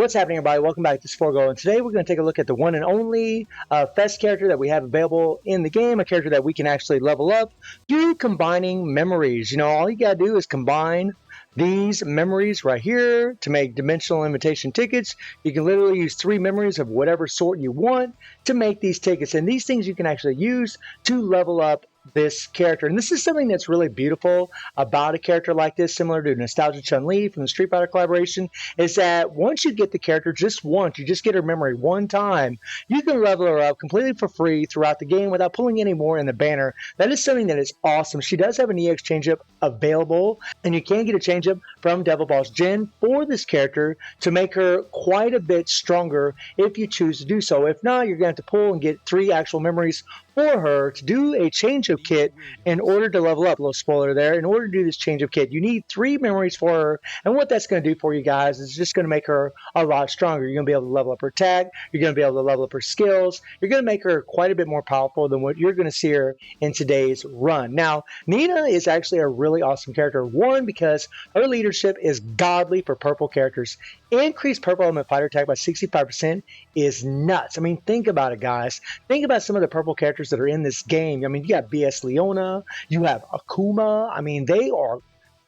What's happening, everybody? Welcome back to Sporgo, and today we're going to take a look at the one and only Fest character that we have available in the game, a character that we can actually level up through combining memories. All you got to do is combine these memories right here to make dimensional invitation tickets. You can literally use 3 memories of whatever sort you want to make these tickets, and these things you can actually use to level up this character. And this is something that's really beautiful about a character like this, similar to Nostalgia Chun-Li from the Street Fighter collaboration, is that once you get the character just once, you just get her memory one time, you can level her up completely for free throughout the game without pulling any more in the banner. That is something that is awesome. She does have an EX changeup available, and you can get a changeup from Devil Balls Gen for this character to make her quite a bit stronger if you choose to do so. If not, you're going to have to pull and get 3 actual memories for her to do a change-up kit in order to level up. A little spoiler there. In order to do this change-up kit, you need 3 memories for her, and what that's going to do for you guys is just going to make her a lot stronger. You're going to be able to level up her attack. You're going to be able to level up her skills. You're going to make her quite a bit more powerful than what you're going to see her in today's run. Now, Nina is actually a really awesome character. One, because her leadership is godly for purple characters. Increased purple element fighter attack by 65% is nuts. I mean, think about it, guys. Think about some of the purple characters that are in this game. I mean, you got BS Leona, you have Akuma. I mean,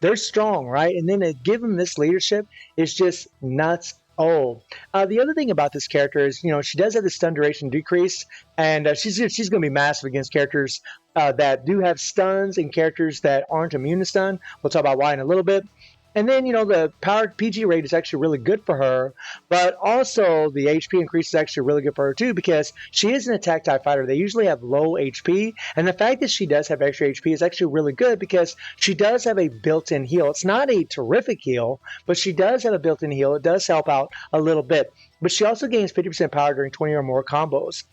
they're strong, right? And then to give them this leadership is just nuts. The other thing about this character is, she does have the stun duration decrease, and she's going to be massive against characters that do have stuns and characters that aren't immune to stun. We'll talk about why in a little bit. And then, the power PG rate is actually really good for her, but also the HP increase is actually really good for her too, because she is an attack type fighter. They usually have low HP, and the fact that she does have extra HP is actually really good because she does have a built-in heal. It's not a terrific heal, but she does have a built-in heal. It does help out a little bit, but she also gains 50% power during 20 or more combos.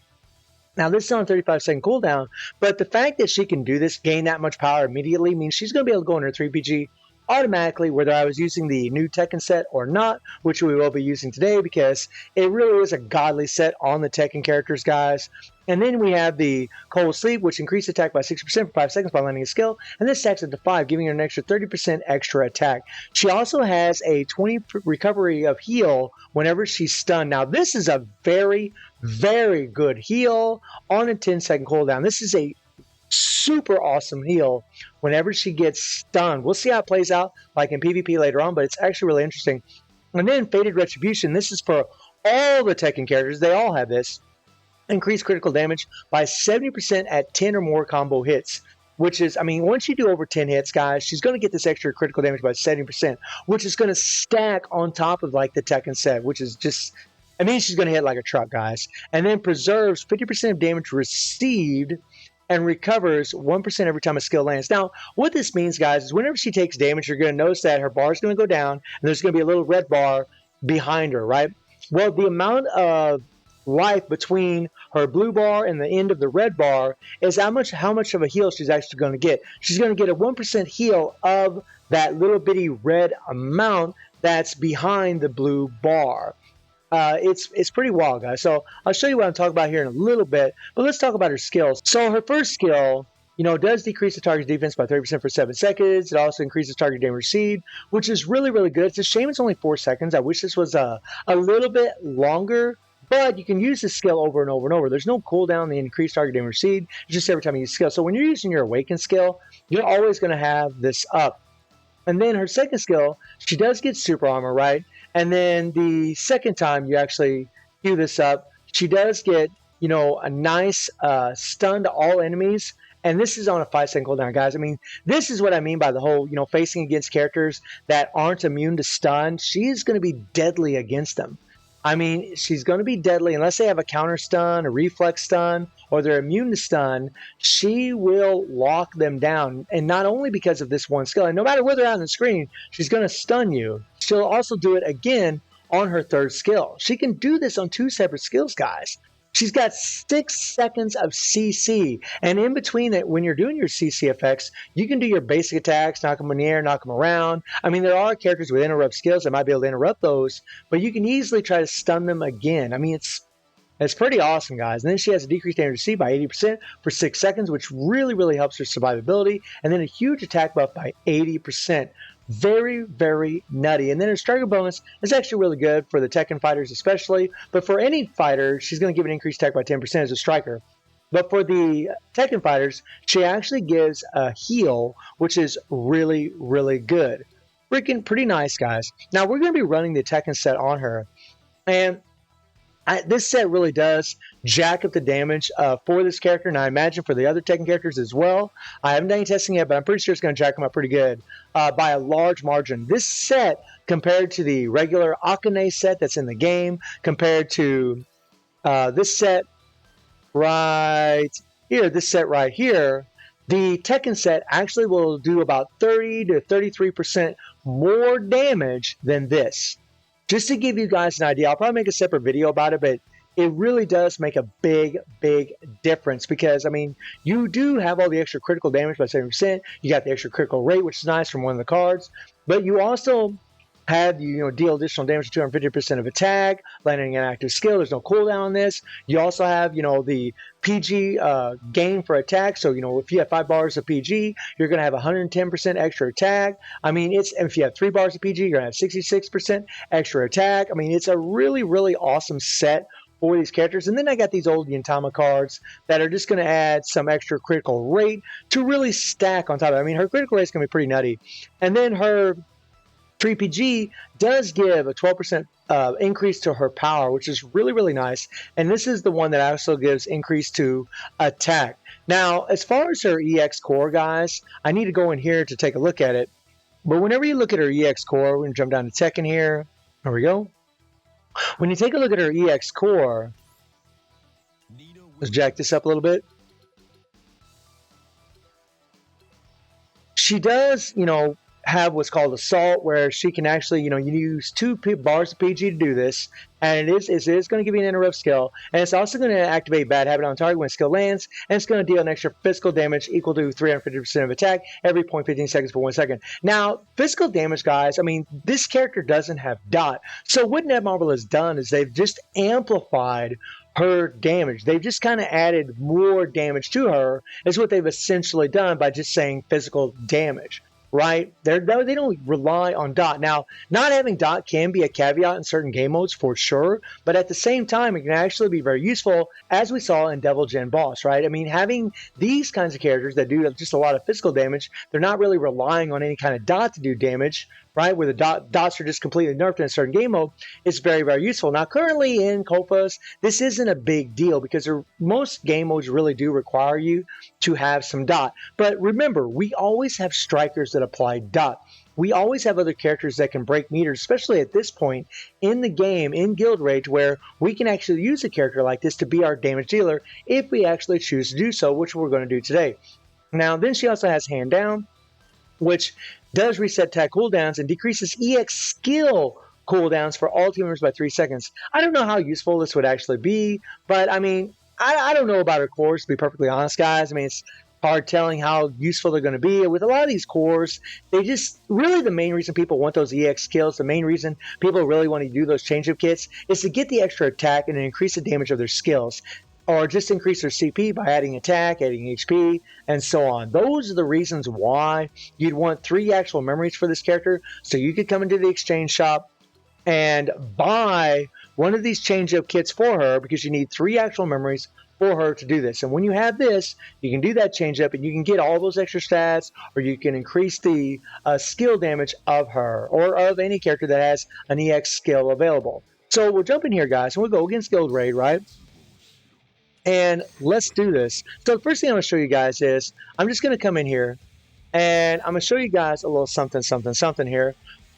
Now, this is on a 35-second cooldown, but the fact that she can do this, gain that much power immediately, means she's going to be able to go in her 3PG automatically, whether I was using the new Tekken set or not, which we will be using today because it really is a godly set on the Tekken characters, guys. And then we have the Cold Sleep, which increases attack by 60% for 5 seconds by landing a skill, and this stacks it to 5, giving her an extra 30% extra attack. She also has a 20 recovery of heal whenever she's stunned. Now, this is a very, very good heal on a 10-second cooldown. This is a super awesome heal whenever she gets stunned. We'll see how it plays out like in PvP later on, but it's actually really interesting. And then Fated Retribution, this is for all the Tekken characters. They all have this. Increased critical damage by 70% at 10 or more combo hits, which is, once you do over 10 hits, guys, she's going to get this extra critical damage by 70%, which is going to stack on top of like the Tekken set, which is just, she's going to hit like a truck, guys. And then preserves 50% of damage received and recovers 1% every time a skill lands. Now, what this means, guys, is whenever she takes damage, you're going to notice that her bar is going to go down, and there's going to be a little red bar behind her, right? Well, the amount of life between her blue bar and the end of the red bar is how much of a heal she's actually going to get. She's going to get a 1% heal of that little bitty red amount that's behind the blue bar. It's pretty wild, guys. So I'll show you what I'm talking about here in a little bit, but let's talk about her skills. So her first skill, does decrease the target's defense by 30% for 7 seconds. It also increases target damage received, which is really, really good. It's a shame it's only 4 seconds. I wish this was a little bit longer, but you can use this skill over and over and over. There's no cooldown on the increased target damage received. It's just every time you use skill. So when you're using your Awaken skill, you're always going to have this up. And then her second skill, she does get super armor, right? And then the second time you actually do this up, she does get, a nice stun to all enemies. And this is on a 5-second cooldown, guys. This is what I mean by the whole, facing against characters that aren't immune to stun. She's going to be deadly against them. She's going to be deadly unless they have a counter stun, a reflex stun, or they're immune to stun. She will lock them down. And not only because of this one skill, and no matter where they're on the screen, she's going to stun you. She'll also do it again on her third skill. She can do this on 2 separate skills, guys. She's got 6 seconds of CC, and in between it, when you're doing your CC effects, you can do your basic attacks, knock them in the air, knock them around. There are characters with interrupt skills that might be able to interrupt those, but you can easily try to stun them again. It's pretty awesome, guys. And then she has a decreased damage received by 80% for 6 seconds, which really, really helps her survivability. And then a huge attack buff by 80%. Very, very nutty. And then her striker bonus is actually really good for the Tekken fighters especially. But for any fighter, she's going to give an increased attack by 10% as a striker. But for the Tekken fighters, she actually gives a heal, which is really, really good. Freaking pretty nice, guys. Now, we're going to be running the Tekken set on her. And this set really does jack up the damage for this character, and I imagine for the other Tekken characters as well. I haven't done any testing yet, but I'm pretty sure it's going to jack them up pretty good by a large margin. This set, compared to the regular Akane set that's in the game, compared to this set right here, the Tekken set actually will do about 30 to 33% more damage than this. Just to give you guys an idea, I'll probably make a separate video about it, but it really does make a big, big difference because, I mean, you do have all the extra critical damage by 70%. You got the extra critical rate, which is nice from one of the cards, but you also have, deal additional damage to 250% of attack, landing an active skill. There's no cooldown on this. You also have, the PG gain for attack. So, if you have 5 bars of PG, you're going to have 110% extra attack. I mean, if you have 3 bars of PG, you're going to have 66% extra attack. I mean, it's a really, really awesome set for these characters. And then I got these old Yantama cards that are just going to add some extra critical rate to really stack on top of it. I mean, her critical rate is going to be pretty nutty. And then her 3PG does give a 12% increase to her power, which is really, really nice. And this is the one that also gives increase to attack. Now, as far as her EX core, guys, I need to go in here to take a look at it. But whenever you look at her EX core, we're going to jump down to Tekken here. There we go. When you take a look at her EX core, let's jack this up a little bit. She does, have what's called assault, where she can actually, you use 2 bars of PG to do this, and it is going to give you an interrupt skill, and it's also going to activate bad habit on target when a skill lands, and it's going to deal an extra physical damage equal to 350% of attack every 0.15 seconds for 1 second. Now, physical damage, guys, I mean, this character doesn't have dot, so what Netmarble has done is they've just amplified her damage. They've just kind of added more damage to her, is what they've essentially done by just saying physical damage. Right? They don't rely on dot. Now, not having dot can be a caveat in certain game modes for sure, but at the same time, it can actually be very useful, as we saw in Devil Gen Boss, right? I mean, having these kinds of characters that do just a lot of physical damage, they're not really relying on any kind of dot to do damage, right? Where the dots are just completely nerfed in a certain game mode, it's very, very useful. Now, currently in Copas, this isn't a big deal because most game modes really do require you to have some dot. But remember, we always have strikers that apply dot. We always have other characters that can break meters, especially at this point in the game, in Guild Rage, where we can actually use a character like this to be our damage dealer if we actually choose to do so, which we're going to do today. Now, then she also has Hand Down, which does reset attack cooldowns and decreases EX skill cooldowns for all team members by 3 seconds. I don't know how useful this would actually be, but I mean, I don't know about her cores, to be perfectly honest, guys. I mean, it's hard telling how useful they're going to be. With a lot of these cores, they just, really the main reason people want those EX skills, the main reason people really want to do those changeup kits is to get the extra attack and increase the damage of their skills, or just increase their CP by adding attack, adding HP, and so on. Those are the reasons why you'd want 3 actual memories for this character, so you could come into the exchange shop and buy one of these change-up kits for her, because you need 3 actual memories for her to do this. And when you have this, you can do that change-up, and you can get all those extra stats, or you can increase the skill damage of her, or of any character that has an EX skill available. So we'll jump in here, guys, and we'll go against Guild Raid, right? And let's do this. So the first thing I'm going to show you guys is, I'm just going to come in here, and I'm going to show you guys a little something, something, something here,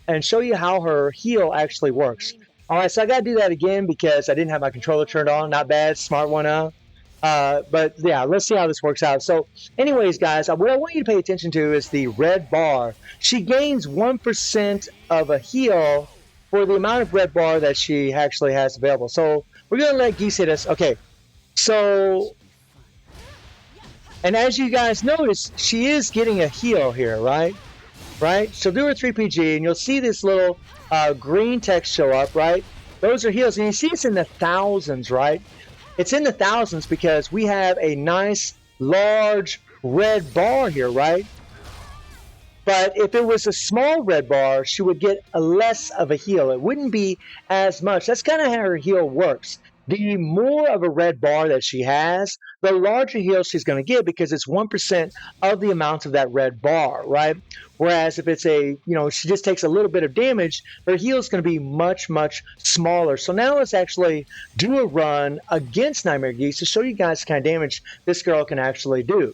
and show you how her heal actually works. Alright, so I got to do that again because I didn't have my controller turned on. Not bad, smart one up. But yeah, let's see how this works out. So anyways, guys, what I want you to pay attention to is the red bar. She gains 1% of a heal for the amount of red bar that she actually has available. So we're going to let Geese hit us. Okay, so, and as you guys notice, she is getting a heal here, right? Right? She'll do her 3PG, and you'll see this little green text show up, right? Those are heals, and you see it's in the thousands, right? It's in the thousands because we have a nice large red bar here, right? But if it was a small red bar, she would get a less of a heal. It wouldn't be as much. That's kind of how her heal works. The more of a red bar that she has, the larger heal she's going to get because it's 1% of the amount of that red bar, right? Whereas if it's she just takes a little bit of damage, her heal is going to be much, much smaller. So now let's actually do a run against Nightmare Geese to show you guys the kind of damage this girl can actually do.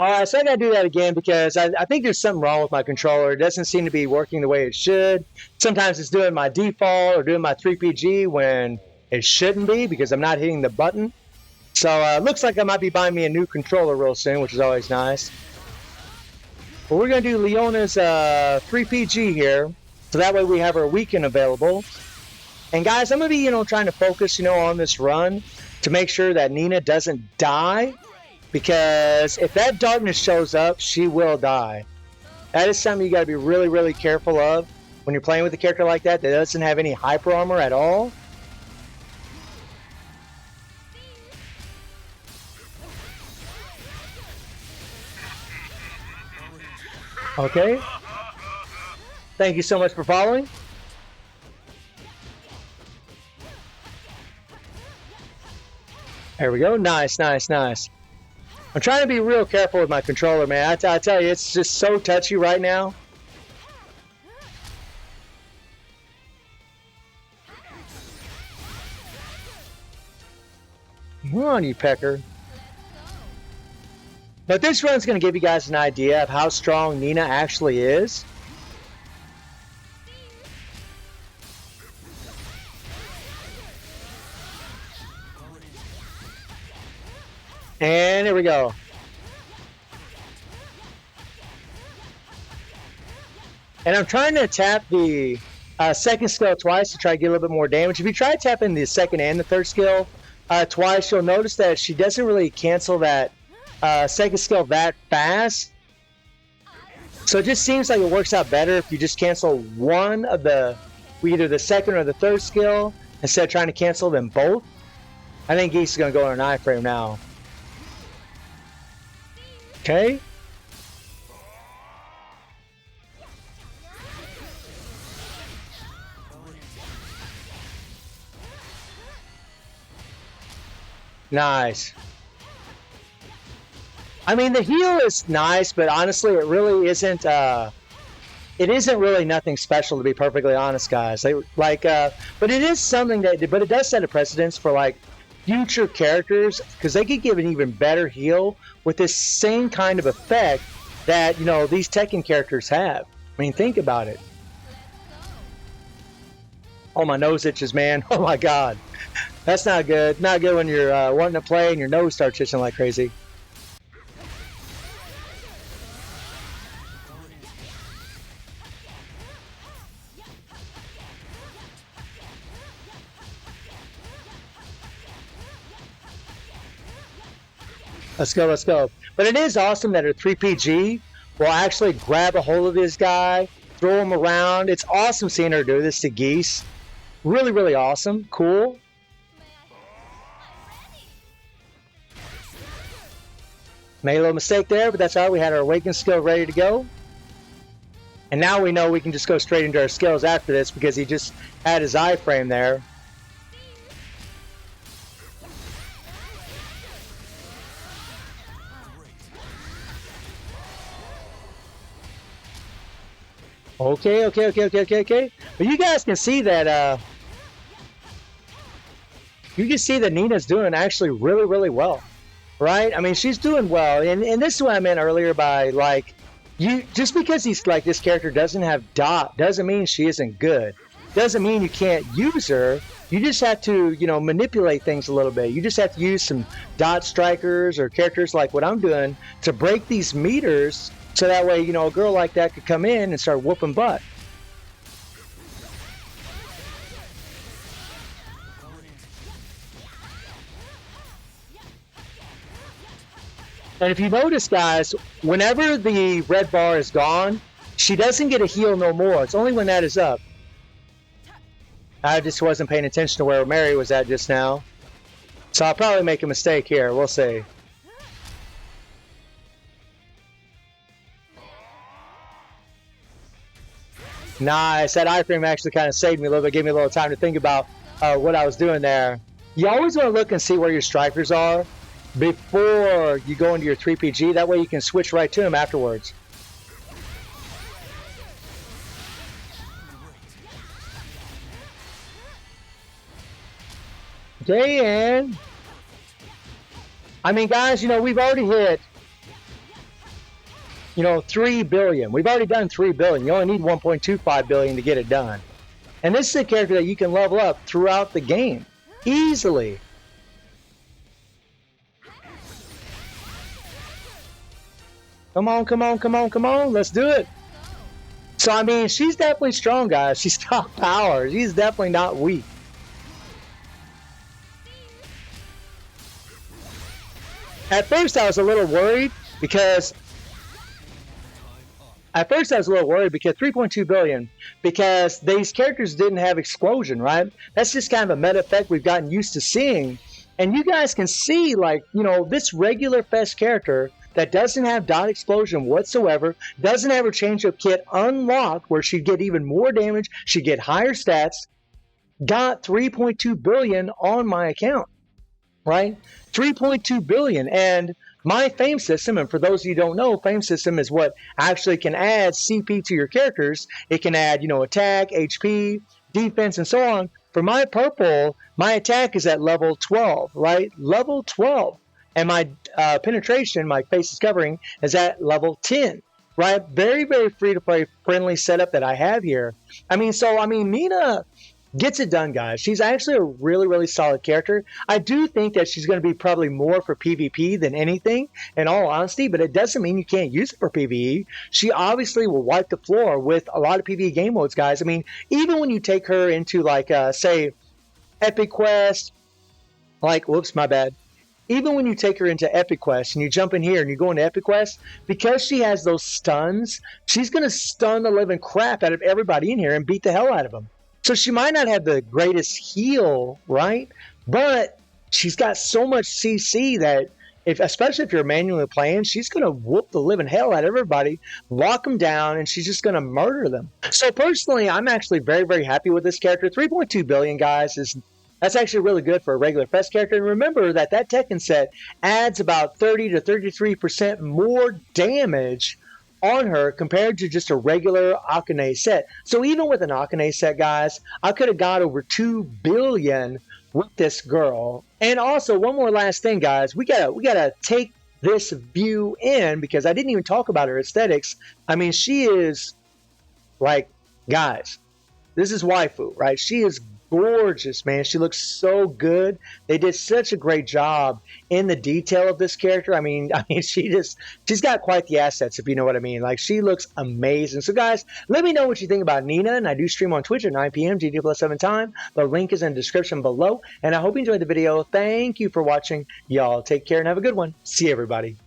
All right, so I got to do that again because I think there's something wrong with my controller. It doesn't seem to be working the way it should. Sometimes it's doing my default or doing my 3PG when it shouldn't be because I'm not hitting the button. So it looks like I might be buying me a new controller real soon, which is always nice. But we're going to do Leona's 3PG here, so that way we have our weekend available. And guys, I'm going to be, trying to focus, on this run to make sure that Nina doesn't die. Because if that darkness shows up, she will die. That is something you got to be really, really careful of when you're playing with a character like that doesn't have any hyper armor at all. Okay. Thank you so much for following. There we go. Nice, nice, nice. I'm trying to be real careful with my controller, man. I tell you, it's just so touchy right now. Come on, you pecker. But this run's going to give you guys an idea of how strong Nina actually is. And here we go. And I'm trying to tap the second skill twice to try to get a little bit more damage. If you try tapping the second and the third skill twice, you'll notice that she doesn't really cancel that second skill that fast. So it just seems like it works out better if you just cancel one of either the second or the third skill instead of trying to cancel them both. I think Geese is going to go on an iframe now. Okay. Nice. I mean, the heal is nice, but honestly, it really isn't. It isn't really nothing special, to be perfectly honest, guys. But it is something but it does set a precedence for future characters because they could give an even better heal with this same kind of effect that these Tekken characters have. I mean, think about it. Oh, my nose itches, man. Oh my god, that's not good. Not good when you're wanting to play and your nose starts itching like crazy. Let's go, let's go. But it is awesome that her 3PG will actually grab a hold of this guy, throw him around. It's awesome seeing her do this to Geese. Really, really awesome. Cool. Made a little mistake there, but that's all right. We had our awaken skill ready to go. And now we know we can just go straight into our skills after this because he just had his iframe there. Okay. But you guys can see that Nina's doing actually really, really well, right? I mean, she's doing well, and this is what I meant earlier by just because this character doesn't have dot doesn't mean she isn't good. Doesn't mean you can't use her. You just have to manipulate things a little bit. You just have to use some dot strikers or characters like what I'm doing to break these meters. So that way, a girl like that could come in and start whooping butt. And if you notice, guys, whenever the red bar is gone, she doesn't get a heal no more. It's only when that is up. I just wasn't paying attention to where Mary was at just now. So I'll probably make a mistake here. We'll see. Nice. That iframe actually kind of saved me a little bit, gave me a little time to think about what I was doing there. You always want to look and see where your strikers are before you go into your 3PG. That way you can switch right to them afterwards. Day in. I mean, guys, you know, we've already hit, you know, 3 billion. We've already done 3 billion. You only need 1.25 billion to get it done. And this is a character that you can level up throughout the game easily. Come on, come on, come on, come on. Let's do it. So, I mean, she's definitely strong, guys. She's top power. She's definitely not weak. At first, I was a little worried because 3.2 billion, because these characters didn't have explosion, right? That's just kind of a meta effect we've gotten used to seeing. And you guys can see, like, you know, this regular Fest character that doesn't have dot explosion whatsoever, doesn't have her changeup kit unlocked where she'd get even more damage, she'd get higher stats, got 3.2 billion on my account, right? 3.2 billion. And my fame system, and for those of you who don't know, fame system is what actually can add CP to your characters. It can add, you know, attack, HP, defense, and so on. For my purple, my attack is at level 12, right? Level 12. And my penetration, my face is covering, is at level 10, right? Very, very free-to-play friendly setup that I have here. I mean, Nina gets it done, guys. She's actually a really, really solid character. I do think that she's going to be probably more for PvP than anything, in all honesty, but it doesn't mean you can't use it for PvE. She obviously will wipe the floor with a lot of PvE game modes, guys. I mean, even when you take her into, like, say, Epic Quest, like, whoops, my bad. Even when you take her into Epic Quest and you jump in here and you go into Epic Quest, because she has those stuns, she's going to stun the living crap out of everybody in here and beat the hell out of them. So she might not have the greatest heal, right? But she's got so much CC that, especially if you're manually playing, she's going to whoop the living hell out of everybody, lock them down, and she's just going to murder them. So personally, I'm actually very, very happy with this character. 3.2 billion, guys, that's actually really good for a regular Fest character. And remember that Tekken set adds about 30 to 33% more damage on her compared to just a regular Akane set. So even with an Akane set, guys, I could have got over 2 billion with this girl. And also, one more last thing, guys. We gotta take this view in, because I didn't even talk about her aesthetics. I mean, she is, like, guys, this is waifu, right? She is gorgeous, man. She looks so good. They did such a great job in the detail of this character. I mean, she's got quite the assets, if you know what I mean. Like, she looks amazing. So, guys, let me know what you think about Nina, and I do stream on Twitch at 9 p.m. GD+7 time. The link is in the description below, and I hope you enjoyed the video. Thank you for watching. Y'all take care and have a good one. See you, everybody.